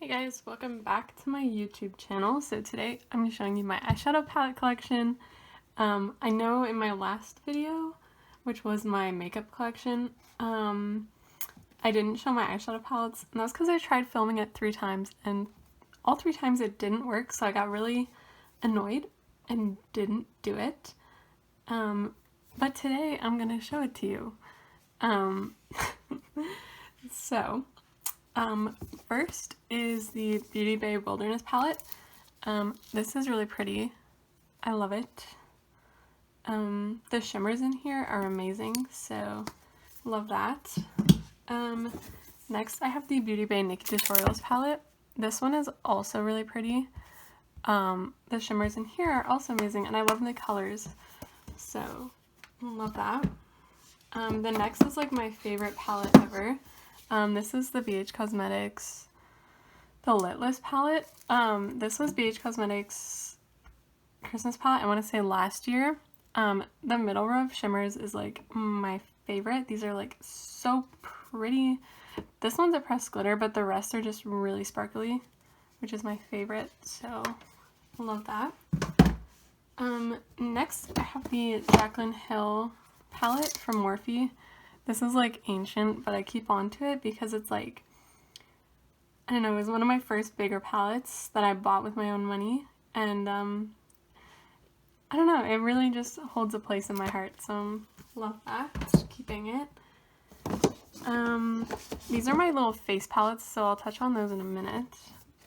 Hey guys, welcome back to my YouTube channel. So today I'm showing you my eyeshadow palette collection. I know in my last video, which was my makeup collection, I didn't show my eyeshadow palettes, and that's because I tried filming it 3 times and all 3 times it didn't work, so I got really annoyed and didn't do it. But today I'm gonna show it to you. First is the Beauty Bay Wilderness palette. This is really pretty. I love it. The shimmers in here are amazing, so love that. Next I have the Beauty Bay Naked Tutorials palette. This one is also really pretty. The shimmers in here are also amazing, and I love the colors, so love that. The next is like my favorite palette ever. This is the BH Cosmetics, the Litless palette. This was BH Cosmetics Christmas palette, I want to say last year. The middle row of shimmers is like my favorite. These are like so pretty. This one's a pressed glitter, but the rest are just really sparkly, which is my favorite, so love that. Next I have the Jaclyn Hill palette from Morphe. This is like ancient, but I keep on to it because it's like, I don't know, it was one of my first bigger palettes that I bought with my own money, and I don't know, it really just holds a place in my heart, so love that, keeping it. These are my little face palettes, so I'll touch on those in a minute,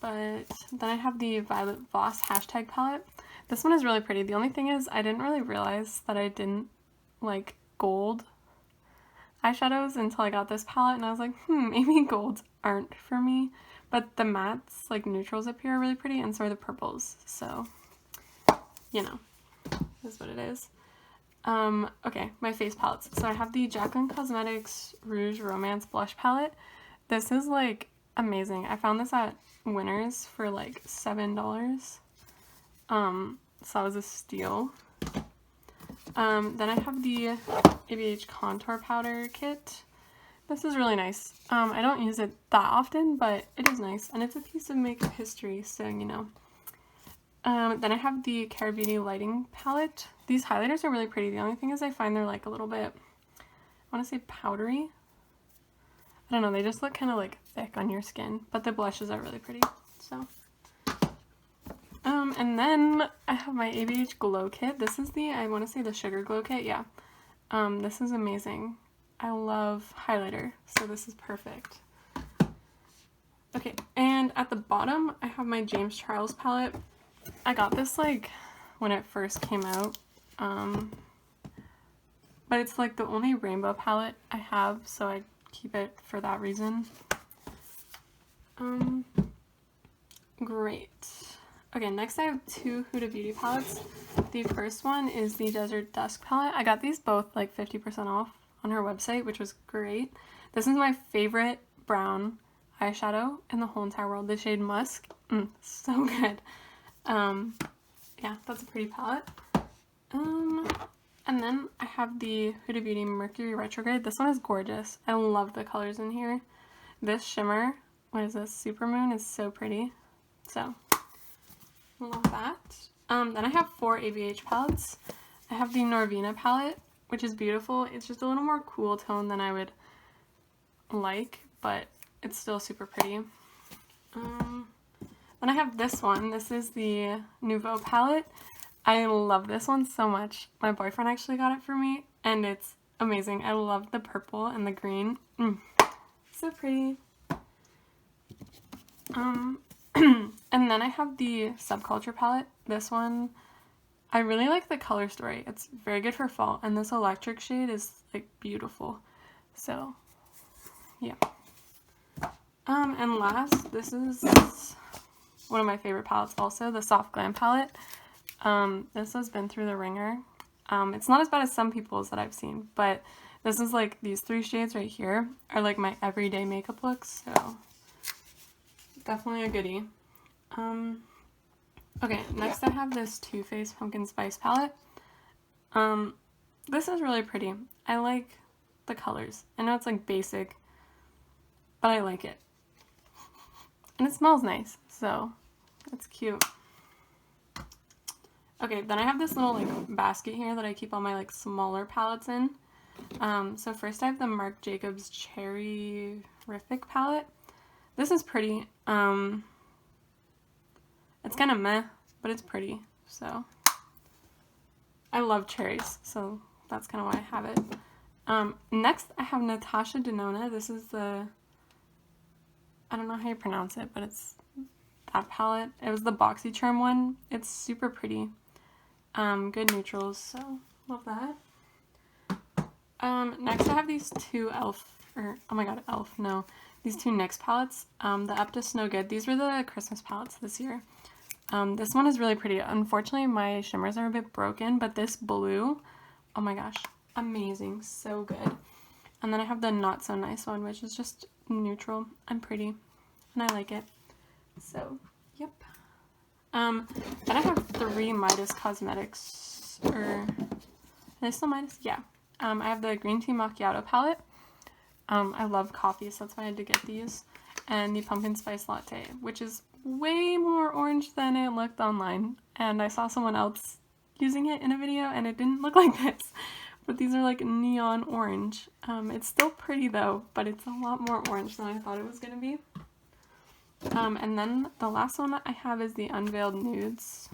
but then I have the Violet Voss hashtag palette. This one is really pretty. The only thing is I didn't really realize that I didn't like gold eyeshadows until I got this palette, and I was like, maybe golds aren't for me, but the mattes, like neutrals up here, are really pretty, and so are the purples, so, you know, is what it is. Okay, my face palettes. So I have the Jaclyn Cosmetics Rouge Romance Blush Palette. This is, like, amazing. I found this at Winners for, like, $7, so that was a steal. Then I have the ABH Contour Powder Kit. This is really nice. I don't use it that often, but it is nice, and it's a piece of makeup history, so you know. Then I have the Care Beauty Lighting Palette. These highlighters are really pretty. The only thing is I find they're like a little bit, I want to say powdery. I don't know, they just look kind of like thick on your skin, but the blushes are really pretty, so. And then I have my ABH Glow Kit. This is the, I want to say the Sugar Glow Kit, yeah. This is amazing. I love highlighter, so this is perfect. Okay, and at the bottom, I have my James Charles palette. I got this, like, when it first came out, but it's, like, the only rainbow palette I have, so I keep it for that reason. Great. Okay, next I have 2 Huda Beauty palettes. The first one is the Desert Dusk palette. I got these both like 50% off on her website, which was great. This is my favorite brown eyeshadow in the whole entire world. The shade Musk. So good. Yeah, that's a pretty palette. And then I have the Huda Beauty Mercury Retrograde. This one is gorgeous. I love the colors in here. This shimmer, what is this, Supermoon, is so pretty. So love that. Then I have 4 ABH palettes. I have the Norvina palette, which is beautiful. It's just a little more cool tone than I would like, but it's still super pretty. Then I have this one. This is the Nouveau palette. I love this one so much. My boyfriend actually got it for me, and it's amazing. I love the purple and the green. So pretty. And then I have the Subculture palette. This one, I really like the color story. It's very good for fall, and this electric shade is like beautiful. So, yeah. And last, this is one of my favorite palettes also, the Soft Glam palette. This has been through the ringer. It's not as bad as some people's that I've seen, but this is like, these 3 shades right here are like my everyday makeup looks, so definitely a goodie. Okay, next I have this Too Faced Pumpkin Spice palette. This is really pretty. I like the colors. I know it's like basic, but I like it. And it smells nice, so it's cute. Okay, then I have this little like basket here that I keep all my like smaller palettes in. So first I have the Marc Jacobs Cherry-rific palette. This is pretty. It's kind of meh, but it's pretty. So I love cherries, so that's kind of why I have it. Next I have Natasha Denona. This is the, I don't know how you pronounce it, but it's that palette. It was the BoxyCharm one. It's super pretty. Good neutrals, so love that. Next I have these two these two NYX palettes, the Up to Snow Good. These were the Christmas palettes this year. This one is really pretty. Unfortunately, my shimmers are a bit broken, but this blue, oh my gosh, amazing, so good. And then I have the Not So Nice one, which is just neutral and pretty, and I like it. So, yep. Then I have 3 Midas Cosmetics, are they still Midas? Yeah. I have the Green Tea Macchiato palette. I love coffee, so that's why I had to get these. And the Pumpkin Spice Latte, which is way more orange than it looked online. And I saw someone else using it in a video, and it didn't look like this. But these are like neon orange. It's still pretty though, but it's a lot more orange than I thought it was going to be. And then the last one I have is the Unveiled Nudes.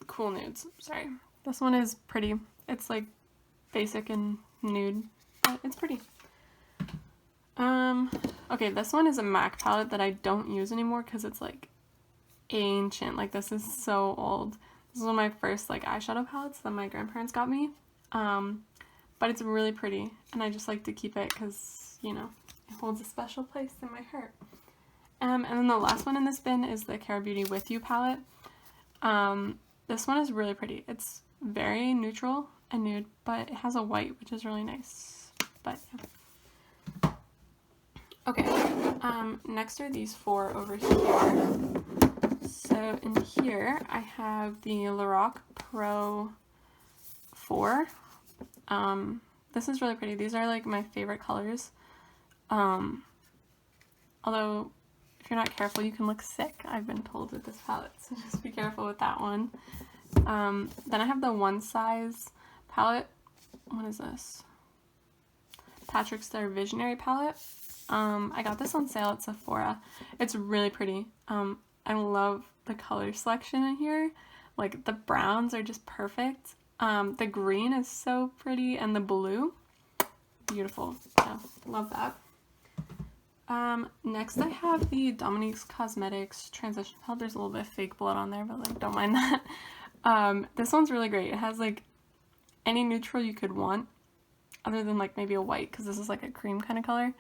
Cool Nudes, sorry. This one is pretty. It's like basic and nude, but it's pretty. Okay, this one is a MAC palette that I don't use anymore because it's like ancient. Like this is so old. This is one of my first like eyeshadow palettes that my grandparents got me. But it's really pretty, and I just like to keep it because, you know, it holds a special place in my heart. And then the last one in this bin is the Kara Beauty With You palette. This one is really pretty. It's very neutral and nude, but it has a white, which is really nice. But yeah. Okay, next are these 4 over here. So in here I have the Lorac Pro 4. This is really pretty. These are like my favorite colors. Although if you're not careful, you can look sick, I've been told, with this palette, so just be careful with that one. Then I have the One Size palette. What is this? Patrick Star Visionary palette. I got this on sale at Sephora. It's really pretty. I love the color selection in here. Like the browns are just perfect. The green is so pretty, and the blue, beautiful. So love that. Next I have the Dominique's Cosmetics Transition Palette. There's a little bit of fake blood on there, but like don't mind that. This one's really great. It has like any neutral you could want, other than like maybe a white, because this is like a cream kind of color.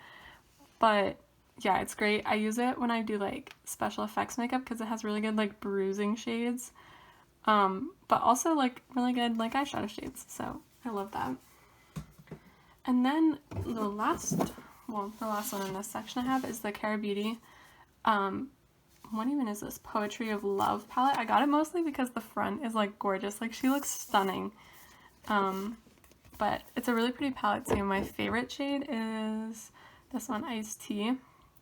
But yeah, it's great. I use it when I do like special effects makeup because it has really good like bruising shades, but also like really good like eyeshadow shades, so I love that. And then the last one in this section I have is the Kara Beauty, what even is this? Poetry of Love palette. I got it mostly because the front is like gorgeous, like she looks stunning. But it's a really pretty palette too. My favorite shade is this one, Iced Tea.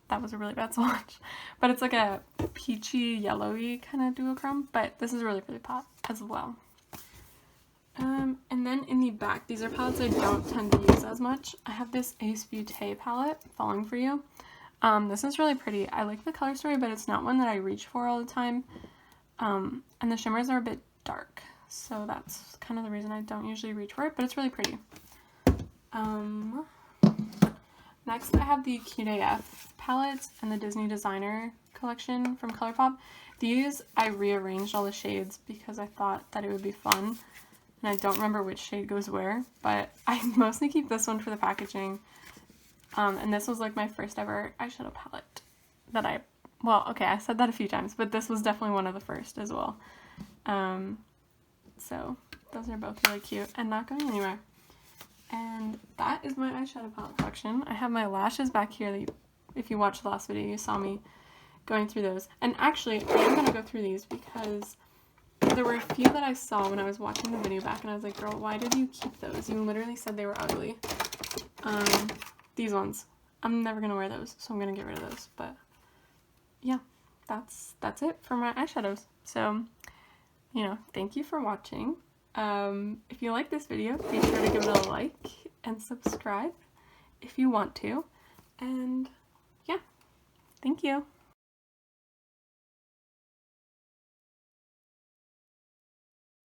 That was a really bad swatch, but it's like a peachy yellowy kind of duochrome, but this is a really pretty palette as well. And then in the back, these are palettes I don't tend to use as much. I have this Ace Beauté palette, Falling For You. This is really pretty. I like the color story, but it's not one that I reach for all the time. And the shimmers are a bit dark, so that's kind of the reason I don't usually reach for it, but it's really pretty. Next I have the Cute AF palettes and the Disney Designer collection from ColourPop. These I rearranged all the shades because I thought that it would be fun, and I don't remember which shade goes where, but I mostly keep this one for the packaging. And this was like my first ever eyeshadow palette that I said that a few times, but this was definitely one of the first as well. So those are both really cute and not going anywhere. And that is my eyeshadow palette collection. I have my lashes back here. If you watched the last video, you saw me going through those. And actually, I am going to go through these because there were a few that I saw when I was watching the video back, and I was like, girl, why did you keep those? You literally said they were ugly. These ones. I'm never gonna wear those, so I'm gonna get rid of those. But yeah, that's it for my eyeshadows. So, you know, thank you for watching. If you like this video, be sure to give it a like and subscribe if you want to. And yeah, thank you.